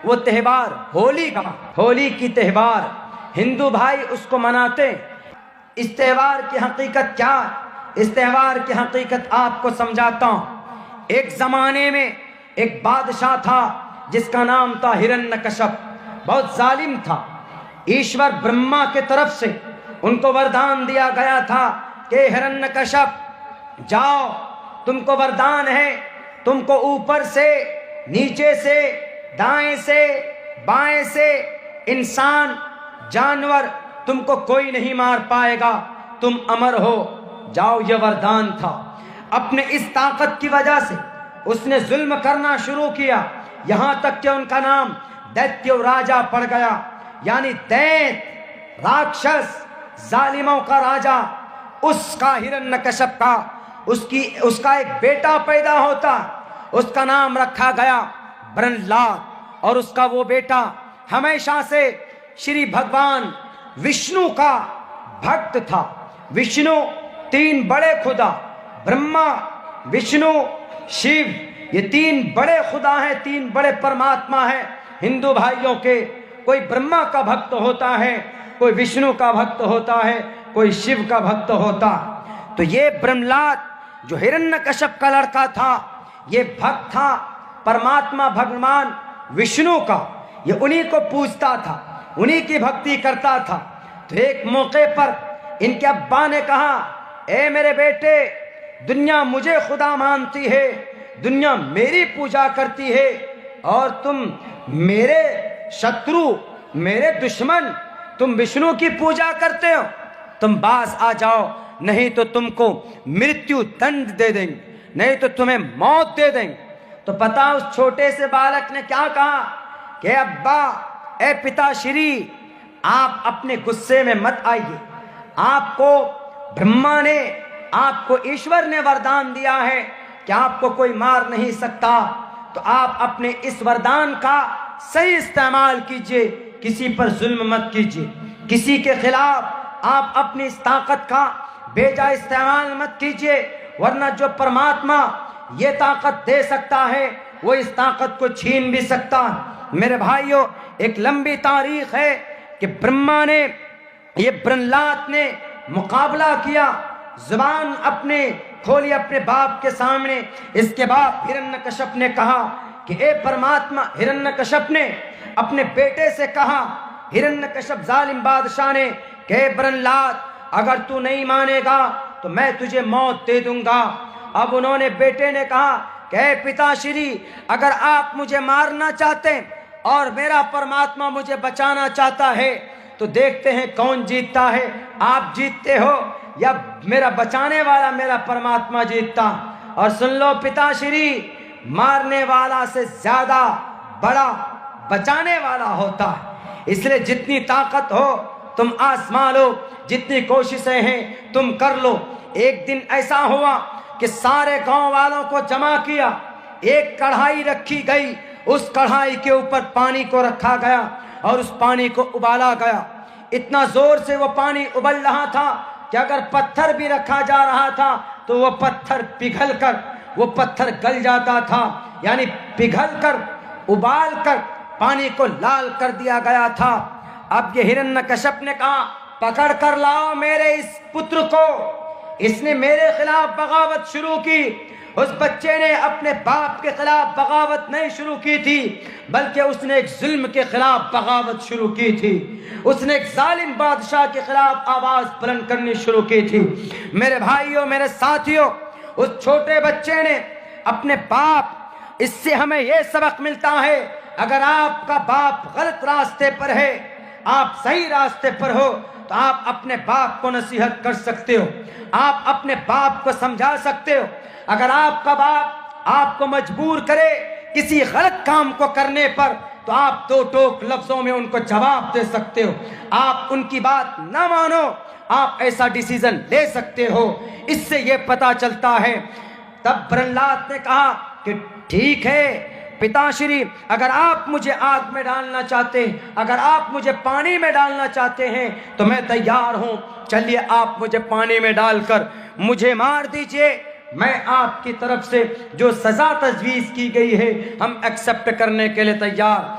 वो त्यौहार होली का, होली की त्यौहार हिंदू भाई उसको मनाते। इस त्यौहार की हकीकत क्या है, इस त्यौहार की हकीकत आपको समझाता हूँ। एक ज़माने में एक बादशाह था जिसका नाम था हिरण्यकश्यप। बहुत जालिम था। ईश्वर ब्रह्मा के तरफ से उनको वरदान दिया गया था कि हिरण्यकश्यप जाओ, तुमको वरदान है, तुमको ऊपर से, नीचे से, दाएं से, बाएं से, इंसान, जानवर, तुमको कोई नहीं मार पाएगा, तुम अमर हो जाओ। यह वरदान था। अपने इस ताकत की वजह से उसने जुल्म करना शुरू किया, यहां तक कि उनका नाम दैत्य राजा पड़ गया, यानी दैत, राक्षस, जालिमों का राजा। उसका, हिरण्यकश्यप का, उसका एक बेटा पैदा होता, उसका नाम रखा गया प्रहलाद। और उसका वो बेटा हमेशा से श्री भगवान विष्णु का भक्त था। विष्णु तीन बड़े खुदा, ब्रह्मा, विष्णु, शिव, ये तीन बड़े खुदा हैं, तीन बड़े परमात्मा हैं हिंदू भाइयों के। कोई ब्रह्मा का भक्त होता है, कोई विष्णु का भक्त होता है, कोई शिव का भक्त होता। तो ये प्रहलाद जो हिरण्यकश्यप का लड़का था, ये भक्त था परमात्मा भगवान विष्णु का। ये उन्हीं को पूजता था, उन्हीं की भक्ति करता था। तो एक मौके पर इनके अब्बा ने कहा, ए मेरे बेटे, दुनिया मुझे खुदा मानती है, दुनिया मेरी पूजा करती है, और तुम मेरे शत्रु, मेरे दुश्मन, तुम विष्णु की पूजा करते हो। तुम बाज आ जाओ, नहीं तो तुमको मृत्यु दंड दे देंगे, नहीं तो तुम्हें मौत दे देंगे। तो पता उस छोटे से बालक ने क्या कहा कि अब्बा, ए पिताश्री, आप अपने गुस्से में मत आइए। आपको ब्रह्मा ने, आपको ईश्वर ने वरदान दिया है कि आपको कोई मार नहीं सकता। तो आप अपने इस वरदान का सही इस्तेमाल कीजिए, किसी पर जुल्म मत कीजिए, किसी के खिलाफ आप अपनी इस ताकत का बेजा इस्तेमाल मत कीजिए, वरना जो परमात्मा ये ताकत दे सकता है वो इस ताकत को छीन भी सकता है। मेरे भाइयों, एक लंबी तारीख है कि ब्रह्मा ने, ये प्रहलाद ने मुकाबला किया, जुबान अपने खोली अपने बाप के सामने। इसके बाद हिरण्यकश्यप ने कहा कि ए परमात्मा, हिरण्यकश्यप ने अपने बेटे से कहा, हिरण्यकश्यप जालिम बादशाह ने, कि प्रहलाद, अगर तू नहीं मानेगा तो मैं तुझे मौत दे दूंगा। अब उन्होंने, बेटे ने कहा कि पिताश्री, अगर आप मुझे मारना चाहते और मेरा परमात्मा मुझे बचाना चाहता है तो देखते हैं कौन जीतता है, आप जीतते हो या मेरा बचाने वाला मेरा परमात्मा जीतता। और सुन लो पिताश्री, मारने वाला से ज्यादा बड़ा बचाने वाला होता है। इसलिए जितनी ताकत हो तुम आजमा लो, जितनी कोशिशें हैं तुम कर लो। एक दिन ऐसा हुआ कि सारे गांव वालों को जमा किया, एक कढ़ाई रखी गई, उस कढ़ाई के ऊपर पानी को रखा गया और उस पानी को उबाला गया। इतना जोर से वो पानी उबल रहा था कि अगर पत्थर भी रखा जा रहा था तो वो पत्थर पिघल कर, वो पत्थर गल जाता था, यानी पिघल कर, उबाल कर पानी को लाल कर दिया गया था। अब ये हिरण्यकश्यप ने कहा, पकड़ कर लाओ मेरे इस पुत्र को, इसने मेरे खिलाफ बगावत शुरू की। उस बच्चे ने अपने बाप के खिलाफ बगावत नहीं शुरू की थी, बल्कि उसने एक जुल्म के खिलाफ बगावत शुरू की थी। उसने एक जालिम बादशाह के खिलाफ आवाज बुलंद करनी शुरू की थी। मेरे भाइयों, मेरे साथियों, उस छोटे बच्चे ने अपने बाप, इससे हमें यह सबक मिलता है, अगर आपका बाप गलत रास्ते पर है, आप सही रास्ते पर हो, तो आप अपने बाप को नसीहत कर सकते हो, आप अपने बाप को समझा सकते हो। अगर आपका बाप आपको मजबूर करे किसी गलत काम को करने पर, तो आप दो टोक लफ्जों में उनको जवाब दे सकते हो। आप उनकी बात ना मानो, आप ऐसा डिसीजन ले सकते हो। इससे यह पता चलता है। तब प्रहलाद ने कहा कि ठीक है पिताश्री, अगर आप मुझे आग में डालना चाहते, अगर आप मुझे पानी में डालना चाहते हैं तो मैं तैयार हूं। चलिए, आप मुझे पानी में डालकर मुझे मार दीजिए, मैं आपकी तरफ से जो सजा तजवीज़ की गई है हम एक्सेप्ट करने के लिए तैयार।